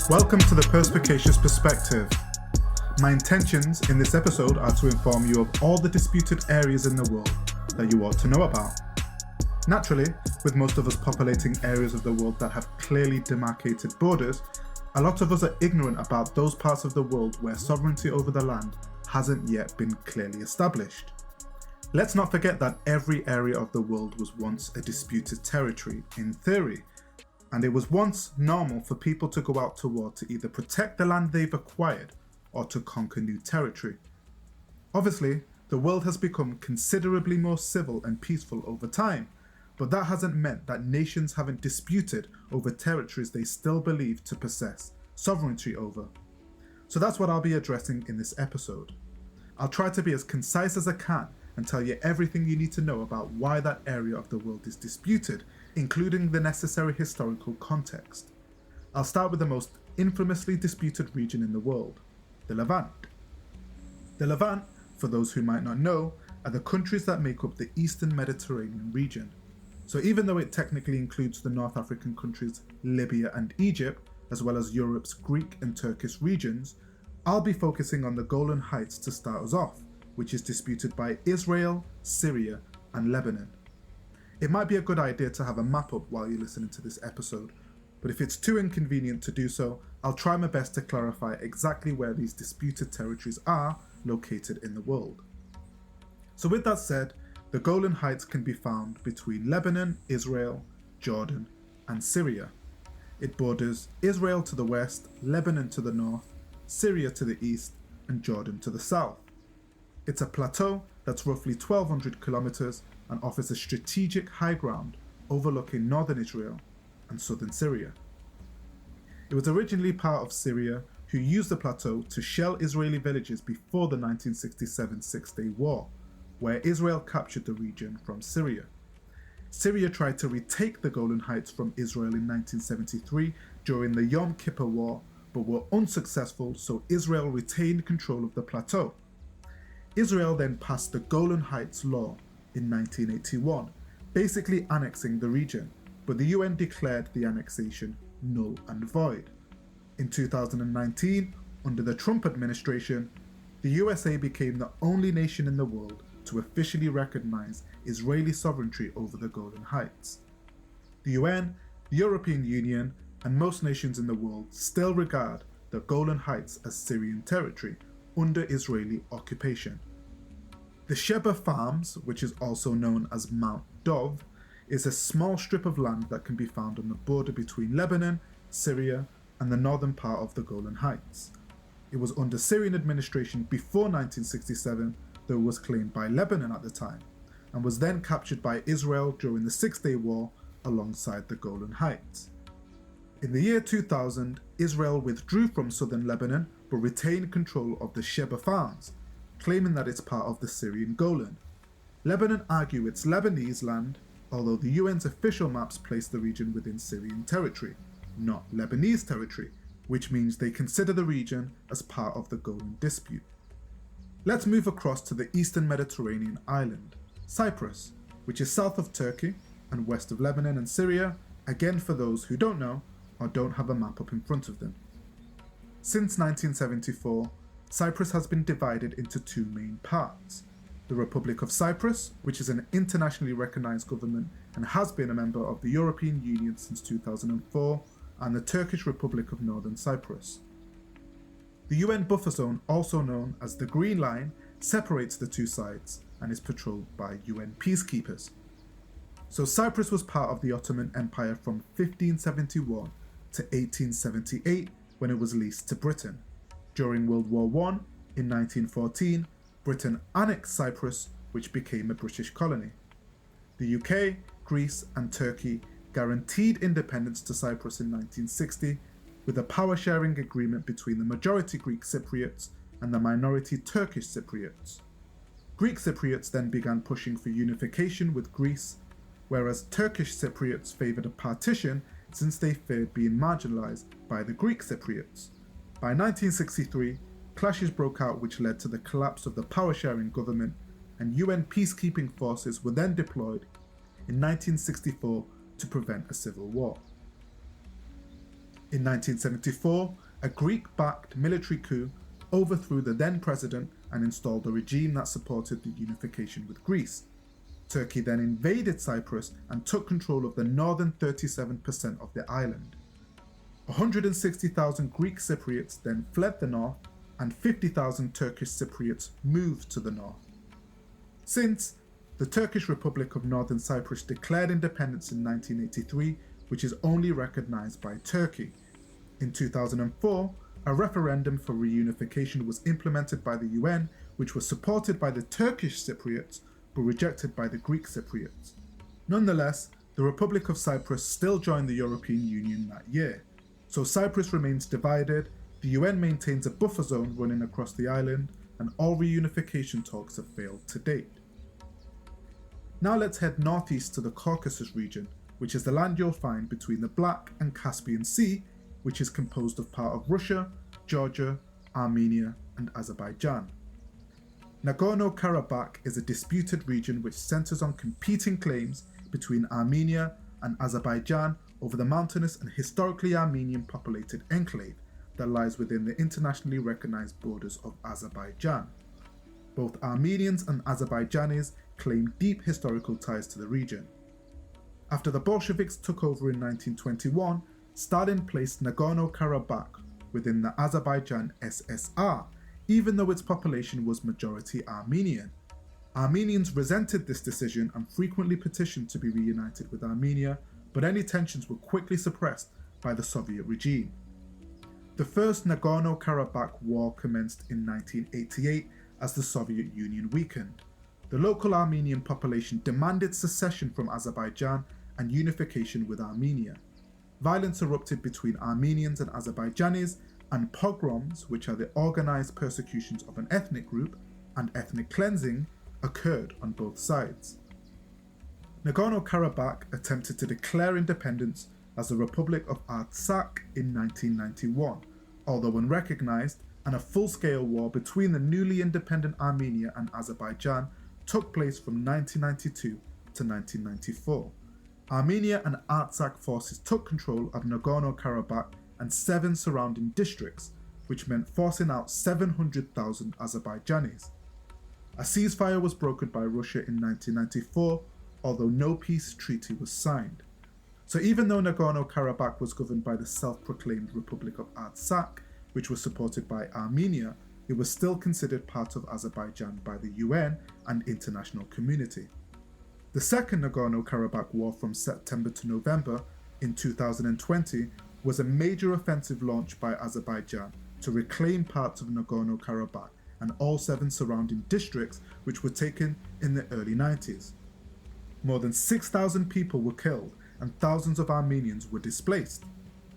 Welcome to the Perspicacious Perspective. My intentions in this episode are to inform you of all the disputed areas in the world that you ought to know about. Naturally, with most of us populating areas of the world that have clearly demarcated borders, a lot of us are ignorant about those parts of the world where sovereignty over the land hasn't yet been clearly established. Let's not forget that every area of the world was once a disputed territory, in theory, and it was once normal for people to go out to war to either protect the land they've acquired or to conquer new territory. Obviously, the world has become considerably more civil and peaceful over time, but that hasn't meant that nations haven't disputed over territories they still believe to possess sovereignty over. So that's what I'll be addressing in this episode. I'll try to be as concise as I can and tell you everything you need to know about why that area of the world is disputed, including the necessary historical context. I'll start with the most infamously disputed region in the world, the Levant. The Levant, for those who might not know, are the countries that make up the Eastern Mediterranean region. So even though it technically includes the North African countries Libya and Egypt, as well as Europe's Greek and Turkish regions, I'll be focusing on the Golan Heights to start us off, which is disputed by Israel, Syria, and Lebanon. It might be a good idea to have a map up while you're listening to this episode, but if it's too inconvenient to do so, I'll try my best to clarify exactly where these disputed territories are located in the world. So with that said, the Golan Heights can be found between Lebanon, Israel, Jordan, and Syria. It borders Israel to the west, Lebanon to the north, Syria to the east, and Jordan to the south. It's a plateau that's roughly 1,200 kilometers and offers a strategic high ground overlooking northern Israel and southern Syria. It was originally part of Syria, who used the plateau to shell Israeli villages before the 1967 Six-Day War, where Israel captured the region from Syria. Syria tried to retake the Golan Heights from Israel in 1973 during the Yom Kippur War, but were unsuccessful, so Israel retained control of the plateau. Israel then passed the Golan Heights Law in 1981, basically annexing the region, but the UN declared the annexation null and void. In 2019, under the Trump administration, the USA became the only nation in the world to officially recognize Israeli sovereignty over the Golan Heights. The UN, the European Union, and most nations in the world still regard the Golan Heights as Syrian territory under Israeli occupation. The Shebaa Farms, which is also known as Mount Dov, is a small strip of land that can be found on the border between Lebanon, Syria, and the northern part of the Golan Heights. It was under Syrian administration before 1967, though it was claimed by Lebanon at the time, and was then captured by Israel during the Six-Day War alongside the Golan Heights. In the year 2000, Israel withdrew from southern Lebanon but retained control of the Shebaa Farms, claiming that it's part of the Syrian Golan. Lebanon argue it's Lebanese land, although the UN's official maps place the region within Syrian territory, not Lebanese territory, which means they consider the region as part of the Golan dispute. Let's move across to the Eastern Mediterranean island, Cyprus, which is south of Turkey and west of Lebanon and Syria, again for those who don't know or don't have a map up in front of them. Since 1974, Cyprus has been divided into two main parts: the Republic of Cyprus, which is an internationally recognized government and has been a member of the European Union since 2004, and the Turkish Republic of Northern Cyprus. The UN buffer zone, also known as the Green Line, separates the two sides and is patrolled by UN peacekeepers. So Cyprus was part of the Ottoman Empire from 1571 to 1878, when it was leased to Britain. During World War I, in 1914, Britain annexed Cyprus, which became a British colony. The UK, Greece, and Turkey guaranteed independence to Cyprus in 1960, with a power-sharing agreement between the majority Greek Cypriots and the minority Turkish Cypriots. Greek Cypriots then began pushing for unification with Greece, whereas Turkish Cypriots favoured a partition since they feared being marginalised by the Greek Cypriots. By 1963, clashes broke out which led to the collapse of the power-sharing government, and UN peacekeeping forces were then deployed in 1964 to prevent a civil war. In 1974, a Greek-backed military coup overthrew the then president and installed a regime that supported the unification with Greece. Turkey then invaded Cyprus and took control of the northern 37% of the island. 160,000 Greek Cypriots then fled the north, and 50,000 Turkish Cypriots moved to the north. Since, the Turkish Republic of Northern Cyprus declared independence in 1983, which is only recognized by Turkey. In 2004, a referendum for reunification was implemented by the UN, which was supported by the Turkish Cypriots but rejected by the Greek Cypriots. Nonetheless, the Republic of Cyprus still joined the European Union that year. So Cyprus remains divided, the UN maintains a buffer zone running across the island, and all reunification talks have failed to date. Now let's head northeast to the Caucasus region, which is the land you'll find between the Black and Caspian Sea, which is composed of part of Russia, Georgia, Armenia, and Azerbaijan. Nagorno Karabakh is a disputed region which centers on competing claims between Armenia and Azerbaijan over the mountainous and historically Armenian populated enclave that lies within the internationally recognized borders of Azerbaijan. Both Armenians and Azerbaijanis claim deep historical ties to the region. After the Bolsheviks took over in 1921, Stalin placed Nagorno Karabakh within the Azerbaijan SSR, even though its population was majority Armenian. Armenians resented this decision and frequently petitioned to be reunited with Armenia, but any tensions were quickly suppressed by the Soviet regime. The first Nagorno Karabakh war commenced in 1988 as the Soviet Union weakened. The local Armenian population demanded secession from Azerbaijan and unification with Armenia. Violence erupted between Armenians and Azerbaijanis, and pogroms, which are the organized persecutions of an ethnic group, and ethnic cleansing occurred on both sides. Nagorno-Karabakh attempted to declare independence as the Republic of Artsakh in 1991, although unrecognized, and a full-scale war between the newly independent Armenia and Azerbaijan took place from 1992 to 1994. Armenia and Artsakh forces took control of Nagorno-Karabakh and 7 surrounding districts, which meant forcing out 700,000 Azerbaijanis. A ceasefire was brokered by Russia in 1994, although no peace treaty was signed. So even though Nagorno-Karabakh was governed by the self-proclaimed Republic of Artsakh, which was supported by Armenia, it was still considered part of Azerbaijan by the UN and international community. The second Nagorno-Karabakh war from September to November in 2020 was a major offensive launched by Azerbaijan to reclaim parts of Nagorno-Karabakh and all 7 surrounding districts which were taken in the early 90s. More than 6,000 people were killed and thousands of Armenians were displaced.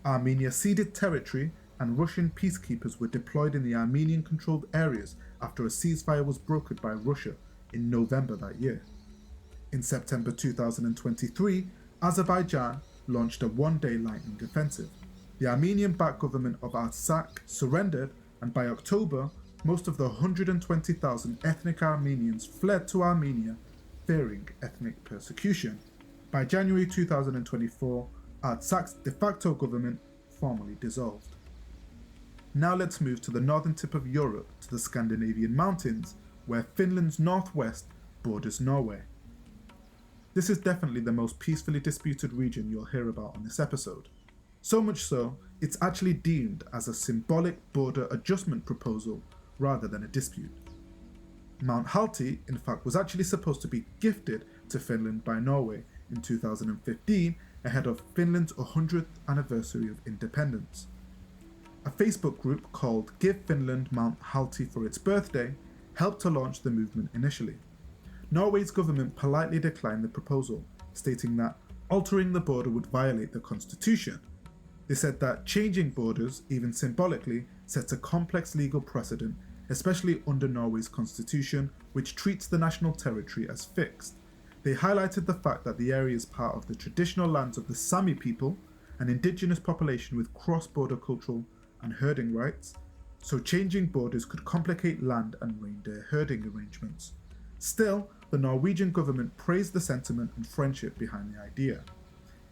Armenia ceded territory and Russian peacekeepers were deployed in the Armenian-controlled areas after a ceasefire was brokered by Russia in November that year. In September 2023, Azerbaijan launched a one-day lightning offensive. The Armenian-backed government of Artsakh surrendered, and by October, most of the 120,000 ethnic Armenians fled to Armenia, fearing ethnic persecution. By January 2024, Artsakh's de facto government formally dissolved. Now let's move to the northern tip of Europe, to the Scandinavian mountains, where Finland's northwest borders Norway. This is definitely the most peacefully disputed region you'll hear about on this episode. So much so, it's actually deemed as a symbolic border adjustment proposal rather than a dispute. Mount Halti, in fact, was actually supposed to be gifted to Finland by Norway in 2015 ahead of Finland's 100th anniversary of independence. A Facebook group called Give Finland Mount Halti for its birthday helped to launch the movement initially. Norway's government politely declined the proposal, stating that altering the border would violate the constitution. They said that changing borders, even symbolically, sets a complex legal precedent, especially under Norway's constitution, which treats the national territory as fixed. They highlighted the fact that the area is part of the traditional lands of the Sami people, an indigenous population with cross-border cultural and herding rights, so changing borders could complicate land and reindeer herding arrangements. Still, the Norwegian government praised the sentiment and friendship behind the idea.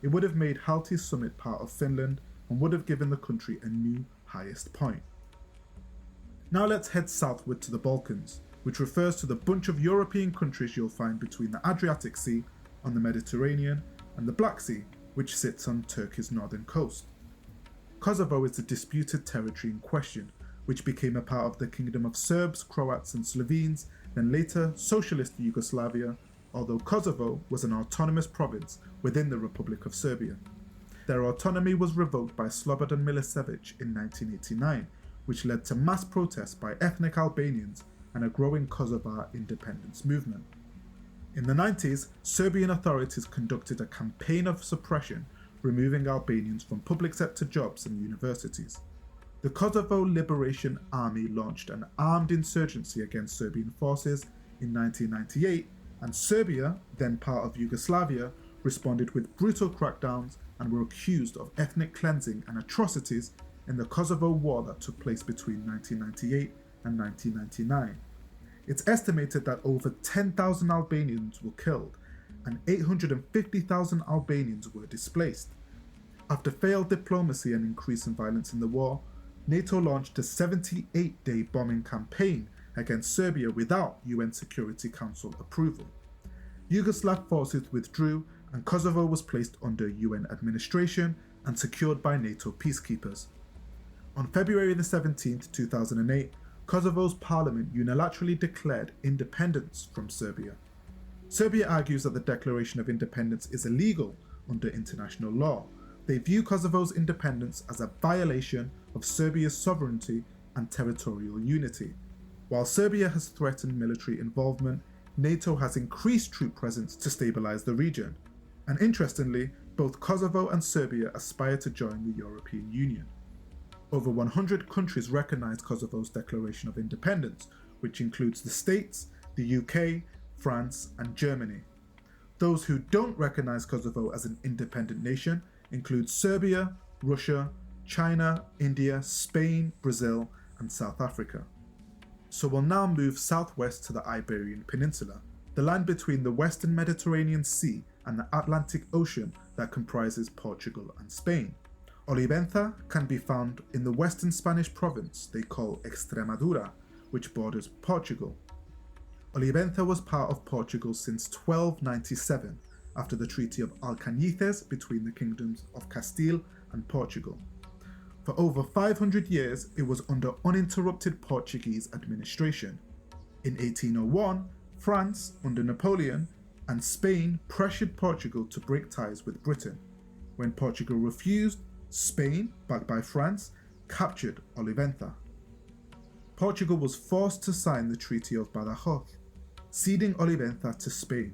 It would have made Halti's summit part of Finland, and would have given the country a new highest point. Now let's head southward to the Balkans, which refers to the bunch of European countries you'll find between the Adriatic Sea on the Mediterranean and the Black Sea, which sits on Turkey's northern coast. Kosovo is the disputed territory in question, which became a part of the Kingdom of Serbs, Croats and Slovenes, then later Socialist Yugoslavia, although Kosovo was an autonomous province within the Republic of Serbia. Their autonomy was revoked by Slobodan Milosevic in 1989, which led to mass protests by ethnic Albanians and a growing Kosovar independence movement. In the 90s, Serbian authorities conducted a campaign of suppression, removing Albanians from public sector jobs and universities. The Kosovo Liberation Army launched an armed insurgency against Serbian forces in 1998, and Serbia, then part of Yugoslavia, responded with brutal crackdowns and were accused of ethnic cleansing and atrocities in the Kosovo War that took place between 1998 and 1999. It's estimated that over 10,000 Albanians were killed and 850,000 Albanians were displaced. After failed diplomacy and increasing violence in the war, NATO launched a 78-day bombing campaign against Serbia without UN Security Council approval. Yugoslav forces withdrew and Kosovo was placed under UN administration and secured by NATO peacekeepers. On February 17, 2008, Kosovo's parliament unilaterally declared independence from Serbia. Serbia argues that the declaration of independence is illegal under international law. They view Kosovo's independence as a violation of Serbia's sovereignty and territorial unity. While Serbia has threatened military involvement, NATO has increased troop presence to stabilize the region. And interestingly, both Kosovo and Serbia aspire to join the European Union. Over 100 countries recognize Kosovo's declaration of independence, which includes the States, the UK, France, and Germany. Those who don't recognize Kosovo as an independent nation include Serbia, Russia, China, India, Spain, Brazil, and South Africa. So we'll now move southwest to the Iberian Peninsula, the land between the Western Mediterranean Sea and the Atlantic Ocean that comprises Portugal and Spain. Olivenza can be found in the western Spanish province they call Extremadura, which borders Portugal. Olivenza was part of Portugal since 1297, after the Treaty of Alcañices between the kingdoms of Castile and Portugal. For over 500 years, it was under uninterrupted Portuguese administration. In 1801, France, under Napoleon, and Spain pressured Portugal to break ties with Britain. When Portugal refused, Spain, backed by France, captured Olivenza. Portugal was forced to sign the Treaty of Badajoz, ceding Olivenza to Spain.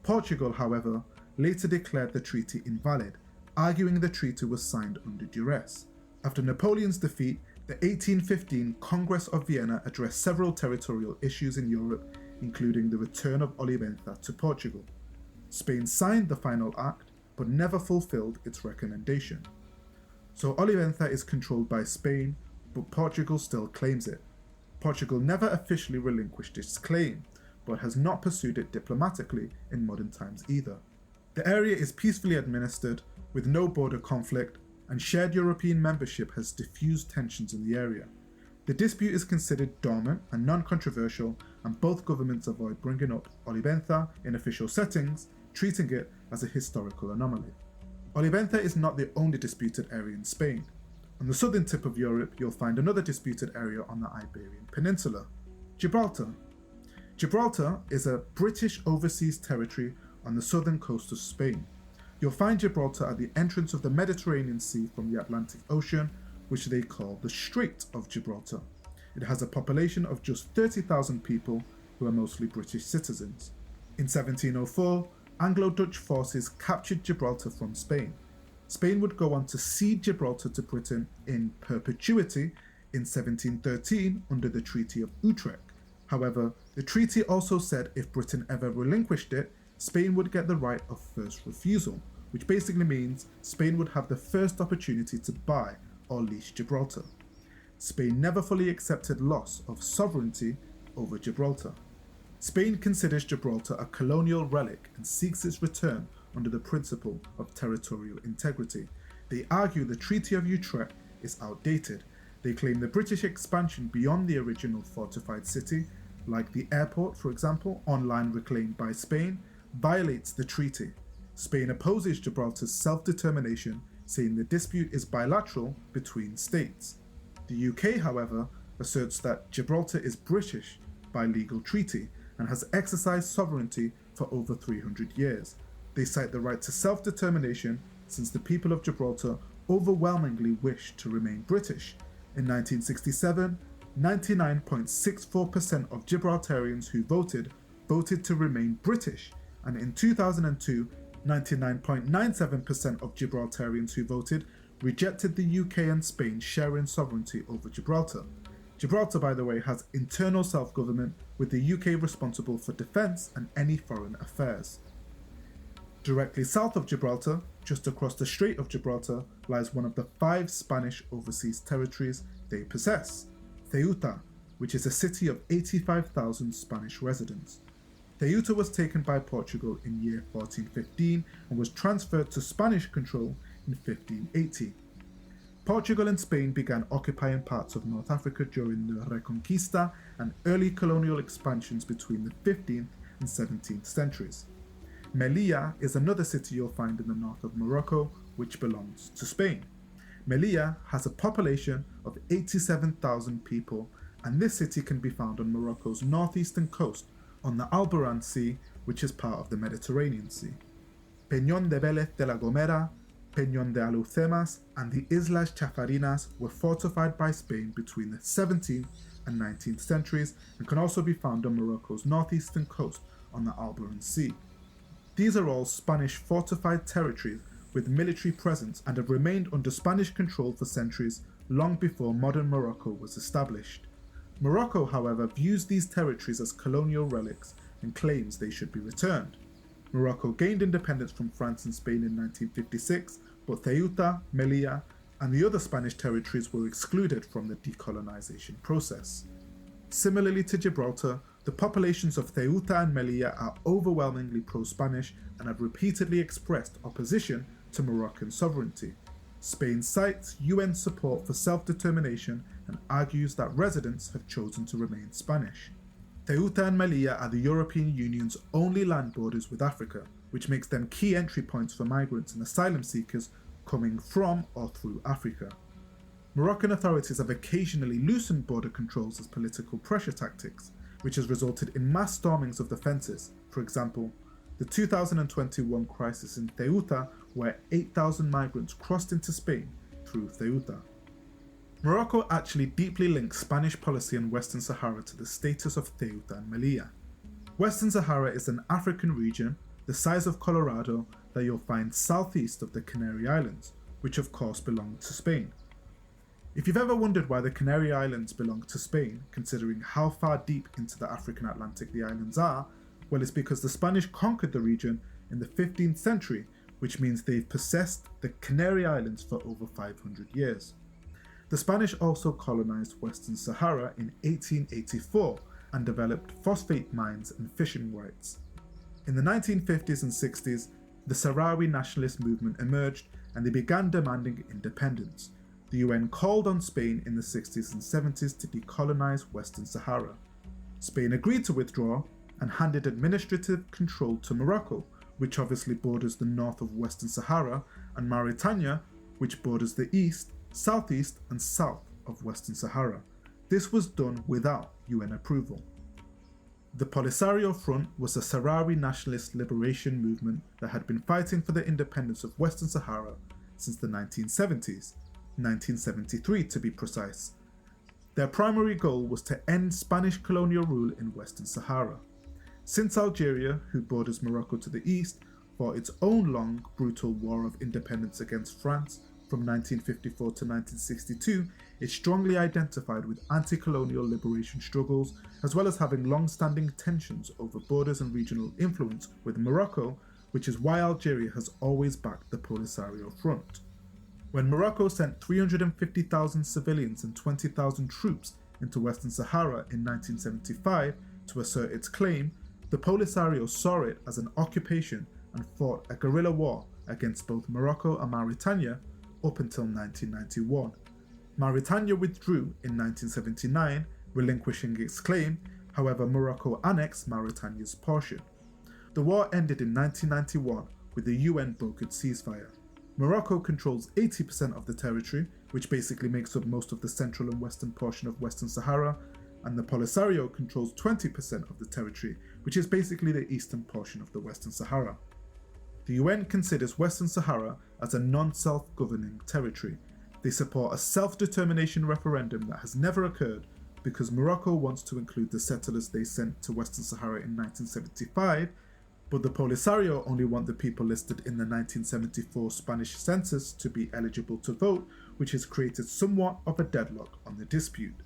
Portugal, however, later declared the treaty invalid, arguing the treaty was signed under duress. After Napoleon's defeat, the 1815 Congress of Vienna addressed several territorial issues in Europe, including the return of Olivenza to Portugal. Spain signed the final act, but never fulfilled its recommendation. So Olivenza is controlled by Spain, but Portugal still claims it. Portugal never officially relinquished its claim, but has not pursued it diplomatically in modern times either. The area is peacefully administered, with no border conflict, and shared European membership has diffused tensions in the area. The dispute is considered dormant and non-controversial, and both governments avoid bringing up Olivenza in official settings, treating it as a historical anomaly. Olivenza is not the only disputed area in Spain. On the southern tip of Europe, you'll find another disputed area on the Iberian Peninsula, Gibraltar. Gibraltar is a British overseas territory on the southern coast of Spain. You'll find Gibraltar at the entrance of the Mediterranean Sea from the Atlantic Ocean, which they call the Strait of Gibraltar. It has a population of just 30,000 people who are mostly British citizens. In 1704, Anglo-Dutch forces captured Gibraltar from Spain. Spain would go on to cede Gibraltar to Britain in perpetuity in 1713 under the Treaty of Utrecht. However, the treaty also said if Britain ever relinquished it, Spain would get the right of first refusal, which basically means Spain would have the first opportunity to buy or lease Gibraltar. Spain never fully accepted loss of sovereignty over Gibraltar. Spain considers Gibraltar a colonial relic and seeks its return under the principle of territorial integrity. They argue the Treaty of Utrecht is outdated. They claim the British expansion beyond the original fortified city, like the airport for example, on land reclaimed by Spain, violates the treaty. Spain opposes Gibraltar's self-determination, saying the dispute is bilateral between states. The UK, however, asserts that Gibraltar is British by legal treaty and has exercised sovereignty for over 300 years. They cite the right to self-determination since the people of Gibraltar overwhelmingly wished to remain British. In 1967, 99.64% of Gibraltarians who voted to remain British, and in 2002, 99.97% of Gibraltarians who voted rejected the UK and Spain sharing sovereignty over Gibraltar. Gibraltar, by the way, has internal self-government, with the UK responsible for defence and any foreign affairs. Directly south of Gibraltar, just across the Strait of Gibraltar, lies one of the 5 Spanish overseas territories they possess, Ceuta, which is a city of 85,000 Spanish residents. Ceuta was taken by Portugal in year 1415 and was transferred to Spanish control in 1580. Portugal and Spain began occupying parts of North Africa during the Reconquista and early colonial expansions between the 15th and 17th centuries. Melilla is another city you'll find in the north of Morocco, which belongs to Spain. Melilla has a population of 87,000 people, and this city can be found on Morocco's northeastern coast on the Alboran Sea, which is part of the Mediterranean Sea. Peñón de Vélez de la Gomera, Peñón de Alhucemas, and the Islas Chafarinas were fortified by Spain between the 17th and 19th centuries and can also be found on Morocco's northeastern coast on the Alboran Sea. These are all Spanish fortified territories with military presence and have remained under Spanish control for centuries, long before modern Morocco was established. Morocco, however, views these territories as colonial relics and claims they should be returned. Morocco gained independence from France and Spain in 1956, but Ceuta, Melilla, and the other Spanish territories were excluded from the decolonization process. Similarly to Gibraltar, the populations of Ceuta and Melilla are overwhelmingly pro-Spanish and have repeatedly expressed opposition to Moroccan sovereignty. Spain cites UN support for self-determination and argues that residents have chosen to remain Spanish. Ceuta and Melilla are the European Union's only land borders with Africa, which makes them key entry points for migrants and asylum seekers coming from or through Africa. Moroccan authorities have occasionally loosened border controls as political pressure tactics, which has resulted in mass stormings of the fences. For example, the 2021 crisis in Ceuta, where 8,000 migrants crossed into Spain through Ceuta. Morocco actually deeply links Spanish policy in Western Sahara to the status of Ceuta and Melilla. Western Sahara is an African region, the size of Colorado, that you'll find southeast of the Canary Islands, which of course belong to Spain. If you've ever wondered why the Canary Islands belong to Spain, considering how far deep into the African Atlantic the islands are, well, it's because the Spanish conquered the region in the 15th century, which means they've possessed the Canary Islands for over 500 years. The Spanish also colonized Western Sahara in 1884 and developed phosphate mines and fishing rights. In the 1950s and 60s, the Sahrawi nationalist movement emerged and they began demanding independence. The UN called on Spain in the 60s and 70s to decolonize Western Sahara. Spain agreed to withdraw and handed administrative control to Morocco, which obviously borders the north of Western Sahara, and Mauritania, which borders the east, southeast and south of Western Sahara. This was done without UN approval. The Polisario Front was a Sahrawi nationalist liberation movement that had been fighting for the independence of Western Sahara since the 1970s, 1973 to be precise. Their primary goal was to end Spanish colonial rule in Western Sahara. Since Algeria, who borders Morocco to the east, fought its own long, brutal war of independence against France from 1954 to 1962, it strongly identified with anti-colonial liberation struggles, as well as having long-standing tensions over borders and regional influence with Morocco, which is why Algeria has always backed the Polisario Front. When Morocco sent 350,000 civilians and 20,000 troops into Western Sahara in 1975 to assert its claim, the Polisario saw it as an occupation and fought a guerrilla war against both Morocco and Mauritania, up until 1991. Mauritania withdrew in 1979, relinquishing its claim. However, Morocco annexed Mauritania's portion. The war ended in 1991 with a UN-brokered ceasefire. Morocco controls 80% of the territory, which basically makes up most of the central and western portion of Western Sahara, and the Polisario controls 20% of the territory, which is basically the eastern portion of the Western Sahara. The UN considers Western Sahara as a non-self-governing territory. They support a self-determination referendum that has never occurred because Morocco wants to include the settlers they sent to Western Sahara in 1975, but the Polisario only want the people listed in the 1974 Spanish census to be eligible to vote, which has created somewhat of a deadlock on the dispute.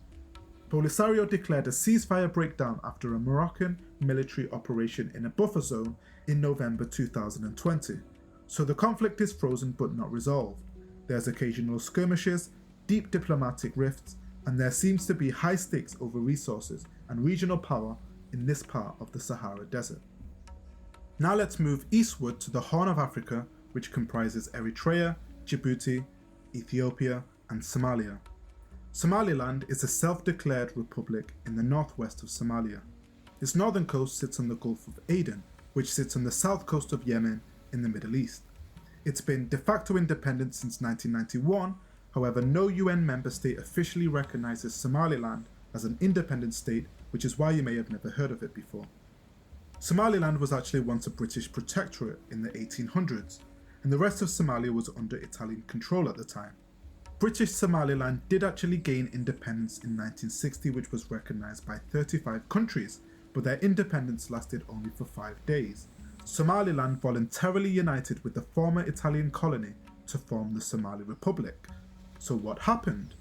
Polisario declared a ceasefire breakdown after a Moroccan military operation in a buffer zone in November 2020. So the conflict is frozen but not resolved. There's occasional skirmishes, deep diplomatic rifts, and there seems to be high stakes over resources and regional power in this part of the Sahara Desert. Now let's move eastward to the Horn of Africa, which comprises Eritrea, Djibouti, Ethiopia, and Somalia. Somaliland is a self-declared republic in the northwest of Somalia. Its northern coast sits on the Gulf of Aden, which sits on the south coast of Yemen in the Middle East. It's been de facto independent since 1991, however no UN member state officially recognises Somaliland as an independent state, which is why you may have never heard of it before. Somaliland was actually once a British protectorate in the 1800s, and the rest of Somalia was under Italian control at the time. British Somaliland did actually gain independence in 1960, which was recognised by 35 countries, but their independence lasted only for 5 days. Somaliland voluntarily united with the former Italian colony to form the Somali Republic. So what happened?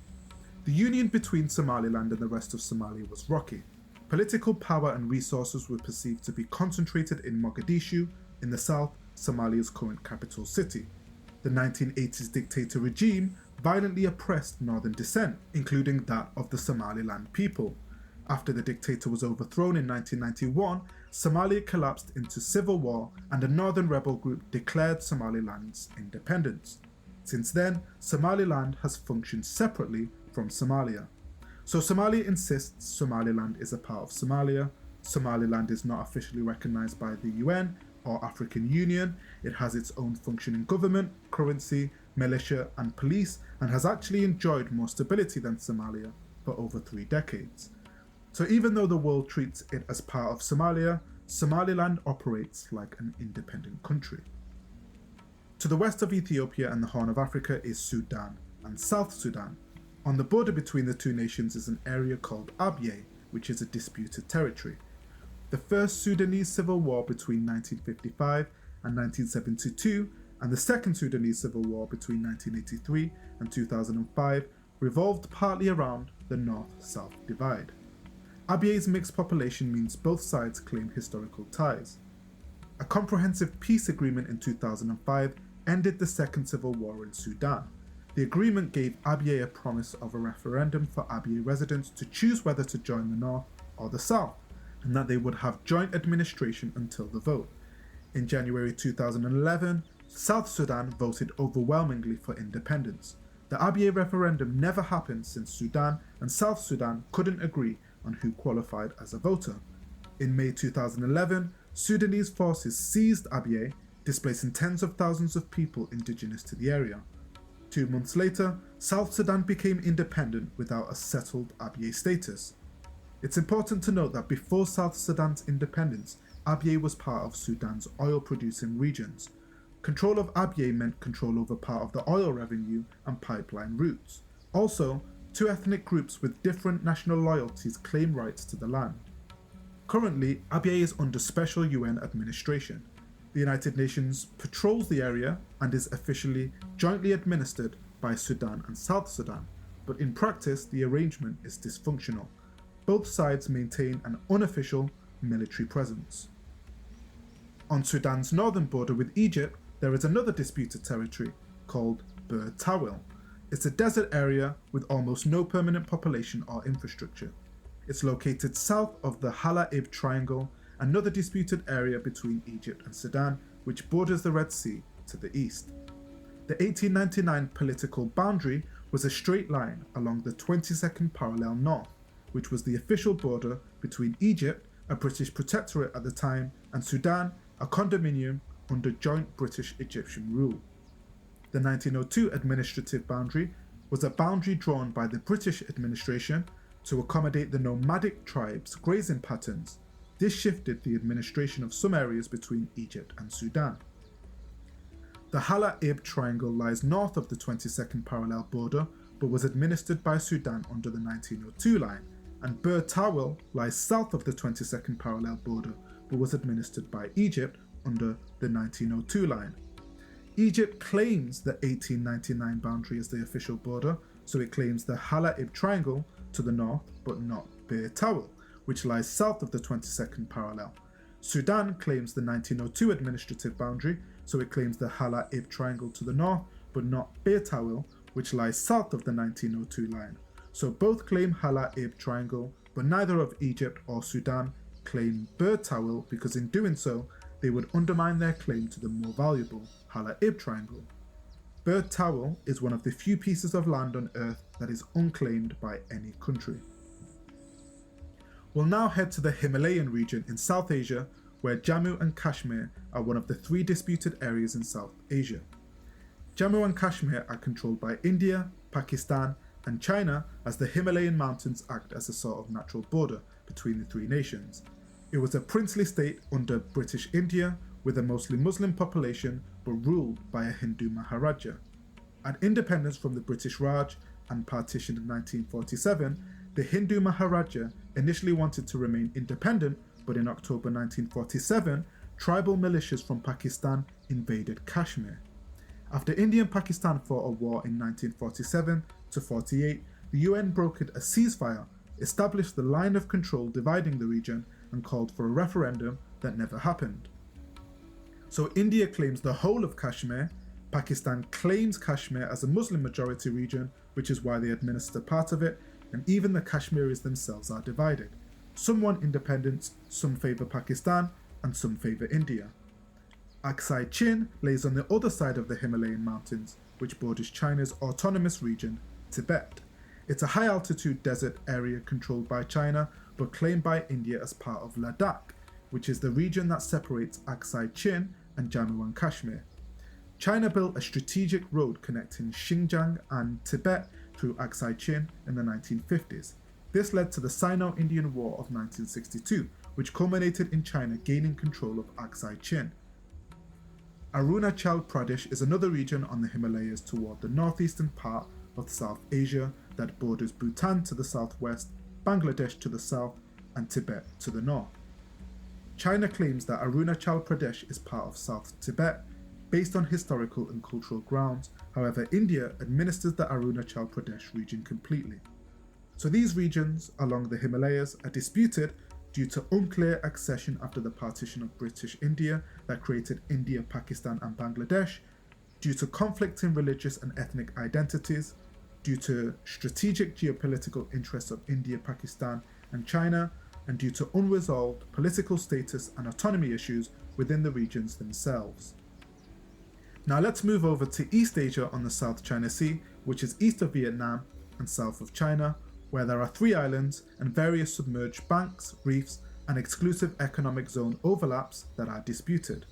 The union between Somaliland and the rest of Somalia was rocky. Political power and resources were perceived to be concentrated in Mogadishu, in the south, Somalia's current capital city. The 1980s dictator regime violently oppressed northern dissent, including that of the Somaliland people. After the dictator was overthrown in 1991, Somalia collapsed into civil war and a northern rebel group declared Somaliland's independence. Since then, Somaliland has functioned separately from Somalia. So Somalia insists Somaliland is a part of Somalia. Somaliland is not officially recognized by the UN or African Union. It has its own functioning government, currency, militia and police, and has actually enjoyed more stability than Somalia for over 3 decades. So even though the world treats it as part of Somalia, Somaliland operates like an independent country. To the west of Ethiopia and the Horn of Africa is Sudan and South Sudan. On the border between the two nations is an area called Abyei, which is a disputed territory. The first Sudanese civil war between 1955 and 1972 and the second Sudanese civil war between 1983 and 2005 revolved partly around the north-south divide. Abyei's mixed population means both sides claim historical ties. A comprehensive peace agreement in 2005 ended the second civil war in Sudan. The agreement gave Abyei a promise of a referendum for Abyei residents to choose whether to join the north or the south, and that they would have joint administration until the vote. In January 2011, South Sudan voted overwhelmingly for independence. The Abyei referendum never happened since Sudan and South Sudan couldn't agree on who qualified as a voter. In May 2011, Sudanese forces seized Abyei, displacing tens of thousands of people indigenous to the area. 2 months later, South Sudan became independent without a settled Abyei status. It's important to note that before South Sudan's independence, Abyei was part of Sudan's oil-producing regions. Control of Abyei meant control over part of the oil revenue and pipeline routes. Also, 2 ethnic groups with different national loyalties claim rights to the land. Currently, Abyei is under special UN administration. The United Nations patrols the area and is officially jointly administered by Sudan and South Sudan, but in practice the arrangement is dysfunctional. Both sides maintain an unofficial military presence. On Sudan's northern border with Egypt, there is another disputed territory called Bir Tawil. It's a desert area with almost no permanent population or infrastructure. It's located south of the Hala-Ib Triangle, another disputed area between Egypt and Sudan, which borders the Red Sea to the east. The 1899 political boundary was a straight line along the 22nd parallel north, which was the official border between Egypt, a British protectorate at the time, and Sudan, a condominium under joint British-Egyptian rule. The 1902 administrative boundary was a boundary drawn by the British administration to accommodate the nomadic tribes' grazing patterns. This shifted the administration of some areas between Egypt and Sudan. The Hala-Ib Triangle lies north of the 22nd parallel border but was administered by Sudan under the 1902 line, and Bur Tawil lies south of the 22nd parallel border but was administered by Egypt under the 1902 line. Egypt claims the 1899 boundary as the official border, so it claims the Hala-Ib Triangle to the north but not Bur Tawil, which lies south of the 22nd parallel. Sudan claims the 1902 administrative boundary, so it claims the Hala-Ib Triangle to the north but not Bur Tawil, which lies south of the 1902 line. So both claim Hala-Ib Triangle, but neither of Egypt or Sudan claim Bur Tawil, because in doing so, they would undermine their claim to the more valuable Hala-Ib Triangle. Bur Tawil is one of the few pieces of land on Earth that is unclaimed by any country. We'll now head to the Himalayan region in South Asia, where Jammu and Kashmir are one of the 3 disputed areas in South Asia. Jammu and Kashmir are controlled by India, Pakistan, and China, as the Himalayan mountains act as a sort of natural border between the 3 nations. It was a princely state under British India with a mostly Muslim population but ruled by a Hindu Maharaja. At independence from the British Raj and partition in 1947, the Hindu Maharaja initially wanted to remain independent, but in October 1947, tribal militias from Pakistan invaded Kashmir. After India and Pakistan fought a war in 1947 to 48, the UN brokered a ceasefire, established the line of control dividing the region, and called for a referendum that never happened. So India claims the whole of Kashmir, Pakistan claims Kashmir as a Muslim majority region, which is why they administer part of it, and even the Kashmiris themselves are divided. Some want independence, some favour Pakistan, and some favour India. Aksai Chin lays on the other side of the Himalayan mountains, which borders China's autonomous region, Tibet. It's a high-altitude desert area controlled by China, but claimed by India as part of Ladakh, which is the region that separates Aksai Chin and Jammu and Kashmir. China built a strategic road connecting Xinjiang and Tibet through Aksai Chin in the 1950s. This led to the Sino-Indian War of 1962, which culminated in China gaining control of Aksai Chin. Arunachal Pradesh is another region on the Himalayas toward the northeastern part of South Asia that borders Bhutan to the southwest, Bangladesh to the south, and Tibet to the north. China claims that Arunachal Pradesh is part of South Tibet, based on historical and cultural grounds. However, India administers the Arunachal Pradesh region completely. So these regions along the Himalayas are disputed due to unclear accession after the partition of British India that created India, Pakistan and Bangladesh, due to conflicting religious and ethnic identities, due to strategic geopolitical interests of India, Pakistan and China, and due to unresolved political status and autonomy issues within the regions themselves. Now let's move over to East Asia on the South China Sea, which is east of Vietnam and south of China, where there are 3 islands and various submerged banks, reefs, and exclusive economic zone overlaps that are disputed.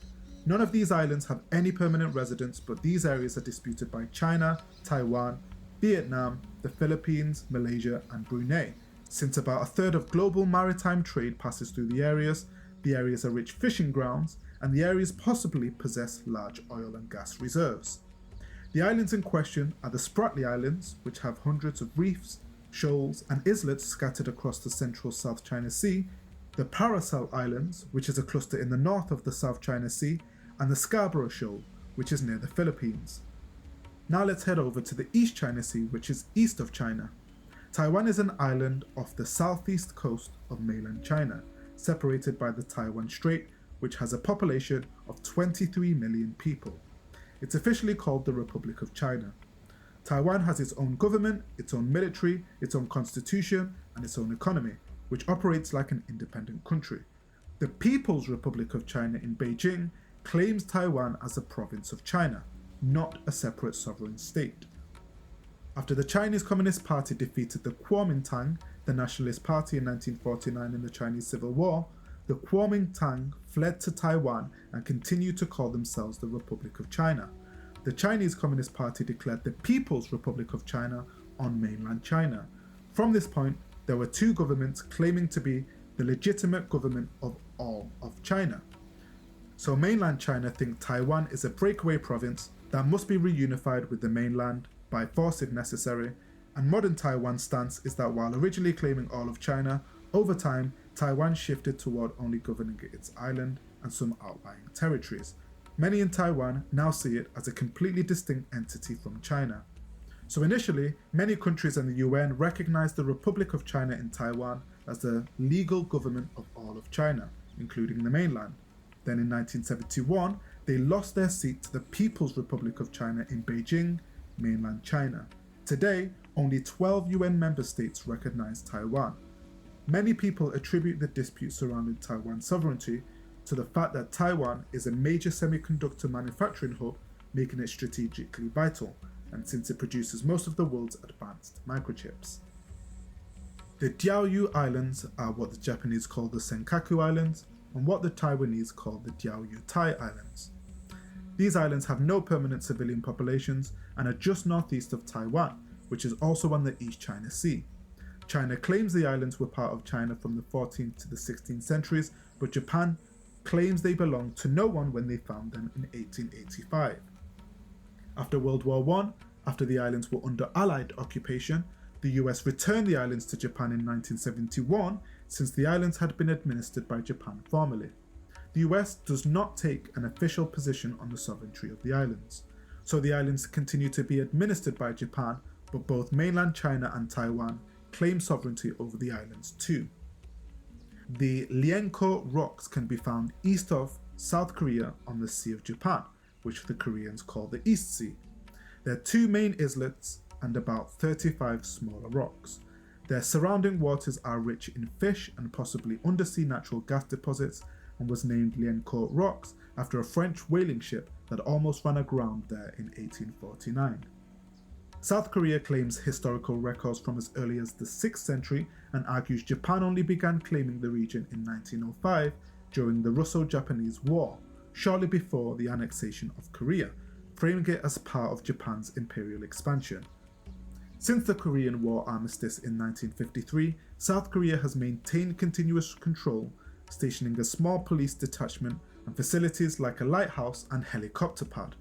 None of these islands have any permanent residents, but these areas are disputed by China, Taiwan, Vietnam, the Philippines, Malaysia, and Brunei. Since about a third of global maritime trade passes through the areas are rich fishing grounds, and the areas possibly possess large oil and gas reserves. The islands in question are the Spratly Islands, which have hundreds of reefs, shoals and islets scattered across the central South China Sea, the Paracel Islands, which is a cluster in the north of the South China Sea, and the Scarborough Shoal, which is near the Philippines. Now let's head over to the East China Sea, which is east of China. Taiwan is an island off the southeast coast of mainland China, separated by the Taiwan Strait, which has a population of 23 million people. It's officially called the Republic of China. Taiwan has its own government, its own military, its own constitution, and its own economy, which operates like an independent country. The People's Republic of China in Beijing claims Taiwan as a province of China. not a separate sovereign state. After the Chinese Communist Party defeated the Kuomintang, the Nationalist Party, in 1949 in the Chinese Civil War, the Kuomintang fled to Taiwan and continued to call themselves the Republic of China. The Chinese Communist Party declared the People's Republic of China on mainland China. From this point, there were two governments claiming to be the legitimate government of all of China. So mainland China think Taiwan is a breakaway province that must be reunified with the mainland by force if necessary, and modern Taiwan's stance is that while originally claiming all of China, over time Taiwan shifted toward only governing its island and some outlying territories. Many in Taiwan now see it as a completely distinct entity from China. So initially, many countries and the UN recognized the Republic of China in Taiwan as the legal government of all of China, including the mainland. Then in 1971, they lost their seat to the People's Republic of China in Beijing, mainland China. Today, only 12 UN member states recognize Taiwan. Many people attribute the dispute surrounding Taiwan's sovereignty to the fact that Taiwan is a major semiconductor manufacturing hub, making it strategically vital, and since it produces most of the world's advanced microchips. The Diaoyu Islands are what the Japanese call the Senkaku Islands, and what the Taiwanese call the Diaoyu Tai Islands. These islands have no permanent civilian populations and are just northeast of Taiwan, which is also on the East China Sea. China claims the islands were part of China from the 14th to the 16th centuries, but Japan claims they belonged to no one when they found them in 1885. After World War I, after the islands were under Allied occupation, the US returned the islands to Japan in 1971, since the islands had been administered by Japan formerly. The US does not take an official position on the sovereignty of the islands, so the islands continue to be administered by Japan, but both mainland China and Taiwan claim sovereignty over the islands too. The Lienko rocks can be found east of South Korea on the Sea of Japan, which the Koreans call the East Sea. There are two main islets and about 35 smaller rocks. Their surrounding waters are rich in fish and possibly undersea natural gas deposits, and was named Lienko Rocks after a French whaling ship that almost ran aground there in 1849. South Korea claims historical records from as early as the 6th century and argues Japan only began claiming the region in 1905 during the Russo-Japanese War, shortly before the annexation of Korea, framing it as part of Japan's imperial expansion. Since the Korean War armistice in 1953, South Korea has maintained continuous control, stationing a small police detachment and facilities like a lighthouse and helicopter pad.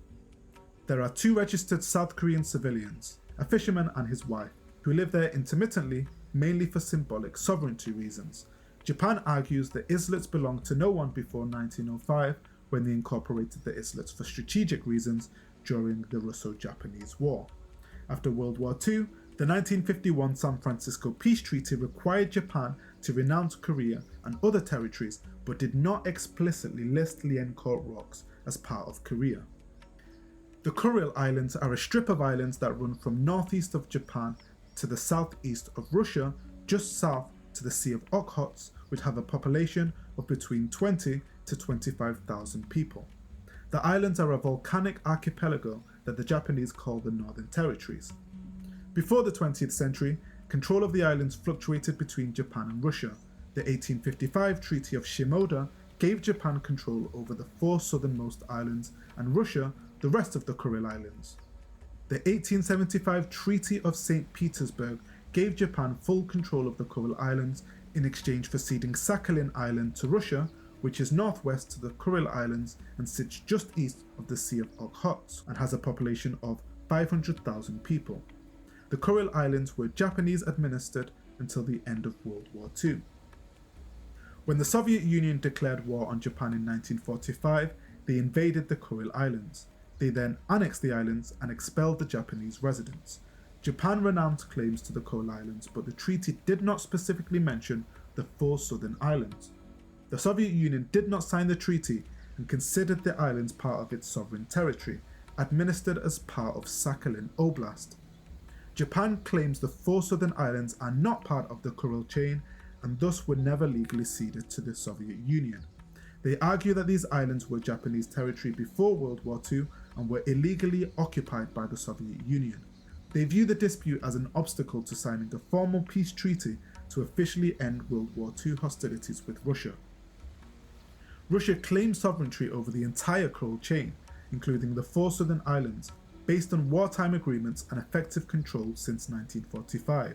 There are two registered South Korean civilians, a fisherman and his wife, who live there intermittently, mainly for symbolic sovereignty reasons. Japan argues the islets belonged to no one before 1905, when they incorporated the islets for strategic reasons during the Russo-Japanese War. After World War II, the 1951 San Francisco Peace Treaty required Japan to renounce Korea and other territories, but did not explicitly list Lienko Rocks as part of Korea. The Kuril Islands are a strip of islands that run from northeast of Japan to the southeast of Russia, just south to the Sea of Okhotsk, which have a population of between 20 to 25,000 people. The islands are a volcanic archipelago that the Japanese call the Northern Territories. Before the 20th century, control of the islands fluctuated between Japan and Russia. The 1855 Treaty of Shimoda gave Japan control over the 4 southernmost islands and Russia the rest of the Kuril Islands. The 1875 Treaty of St. Petersburg gave Japan full control of the Kuril Islands in exchange for ceding Sakhalin Island to Russia, which is northwest to the Kuril Islands and sits just east of the Sea of Okhotsk and has a population of 500,000 people. The Kuril Islands were Japanese administered until the end of World War II. When the Soviet Union declared war on Japan in 1945, they invaded the Kuril Islands. They then annexed the islands and expelled the Japanese residents. Japan renounced claims to the Kuril Islands, but the treaty did not specifically mention the 4 southern islands. The Soviet Union did not sign the treaty and considered the islands part of its sovereign territory, administered as part of Sakhalin Oblast. Japan claims the 4 southern islands are not part of the Kuril chain and thus were never legally ceded to the Soviet Union. They argue that these islands were Japanese territory before World War II, and were illegally occupied by the Soviet Union. They view the dispute as an obstacle to signing a formal peace treaty to officially end World War II hostilities with Russia. Russia claimed sovereignty over the entire Coral chain, including the 4 southern islands, based on wartime agreements and effective control since 1945.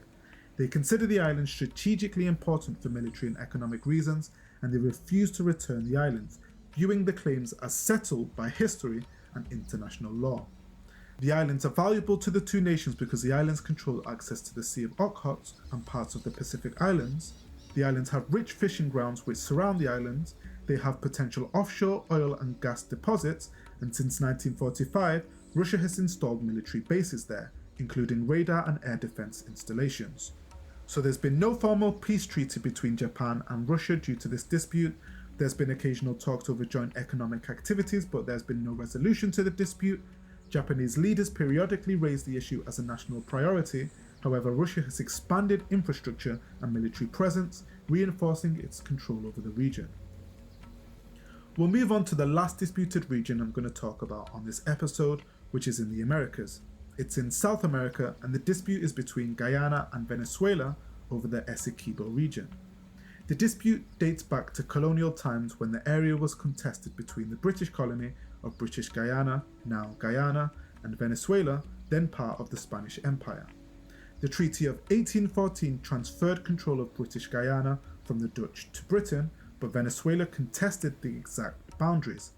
They consider the islands strategically important for military and economic reasons, and they refuse to return the islands, viewing the claims as settled by history and international law. The islands are valuable to the two nations because the islands control access to the Sea of Okhotsk and parts of the Pacific Islands. The islands have rich fishing grounds which surround the islands. They have potential offshore oil and gas deposits, and since 1945, Russia has installed military bases there, including radar and air defense installations. So there's been no formal peace treaty between Japan and Russia due to this dispute. There's been occasional talks over joint economic activities, but there's been no resolution to the dispute. Japanese leaders periodically raise the issue as a national priority. However, Russia has expanded infrastructure and military presence, reinforcing its control over the region. We'll move on to the last disputed region I'm going to talk about on this episode, which is in the Americas. It's in South America, and the dispute is between Guyana and Venezuela over the Essequibo region. The dispute dates back to colonial times when the area was contested between the British colony of British Guyana, now Guyana, and Venezuela, then part of the Spanish Empire. The Treaty of 1814 transferred control of British Guyana from the Dutch to Britain, but Venezuela contested the exact boundaries.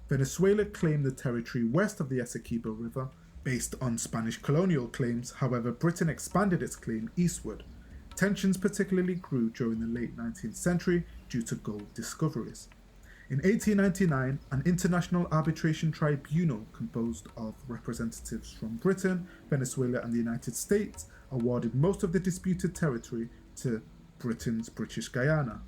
Venezuela claimed the territory west of the Essequibo River based on Spanish colonial claims. However, Britain expanded its claim eastward. Tensions particularly grew during the late 19th century due to gold discoveries. In 1899, an international arbitration tribunal composed of representatives from Britain, Venezuela, and the United States awarded most of the disputed territory to Britain's British Guyana.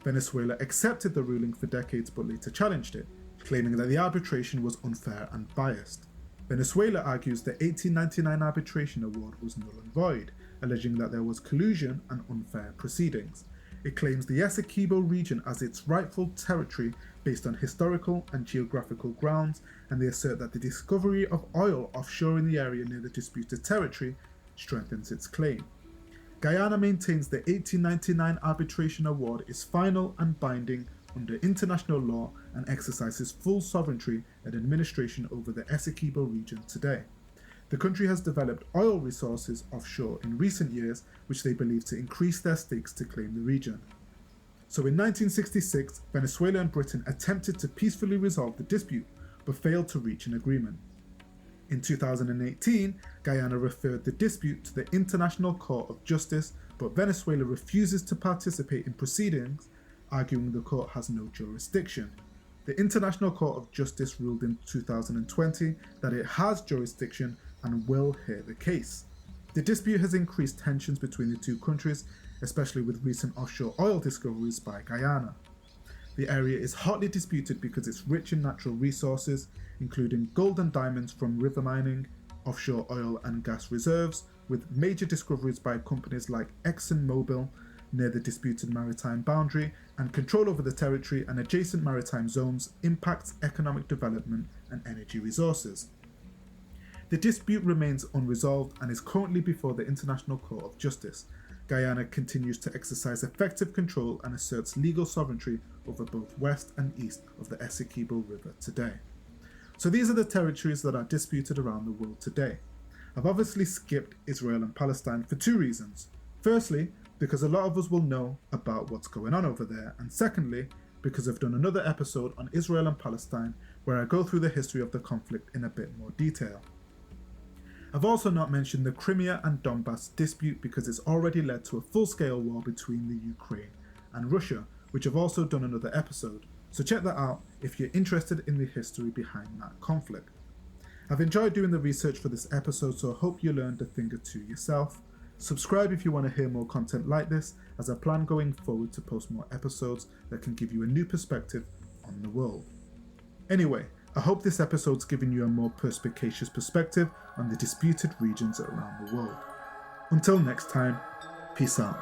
Venezuela accepted the ruling for decades but later challenged it, claiming that the arbitration was unfair and biased. Venezuela argues the 1899 arbitration award was null and void, alleging that there was collusion and unfair proceedings. It claims the Essequibo region as its rightful territory based on historical and geographical grounds, and they assert that the discovery of oil offshore in the area near the disputed territory strengthens its claim. Guyana maintains the 1899 arbitration award is final and binding under international law and exercises full sovereignty and administration over the Essequibo region today. The country has developed oil resources offshore in recent years, which they believe to increase their stakes to claim the region. So in 1966, Venezuela and Britain attempted to peacefully resolve the dispute, but failed to reach an agreement. In 2018, Guyana referred the dispute to the International Court of Justice, but Venezuela refuses to participate in proceedings, arguing the court has no jurisdiction. The International Court of Justice ruled in 2020 that it has jurisdiction and will hear the case. The dispute has increased tensions between the two countries, especially with recent offshore oil discoveries by Guyana. The area is hotly disputed because it's rich in natural resources, including gold and diamonds from river mining, offshore oil and gas reserves, with major discoveries by companies like ExxonMobil near the disputed maritime boundary, and control over the territory and adjacent maritime zones impacts economic development and energy resources. The dispute remains unresolved and is currently before the International Court of Justice. Guyana continues to exercise effective control and asserts legal sovereignty over both west and east of the Essequibo River today. So these are the territories that are disputed around the world today. I've obviously skipped Israel and Palestine for two reasons. Firstly, because a lot of us will know about what's going on over there, and secondly, because I've done another episode on Israel and Palestine where I go through the history of the conflict in a bit more detail. I've also not mentioned the Crimea and Donbass dispute because it's already led to a full-scale war between the Ukraine and Russia, which I've also done another episode, so check that out if you're interested in the history behind that conflict. I've enjoyed doing the research for this episode, so I hope you learned a thing or two yourself. Subscribe if you want to hear more content like this, as I plan going forward to post more episodes that can give you a new perspective on the world. Anyway, I hope this episode's given you a more perspicacious perspective on the disputed regions around the world. Until next time, peace out.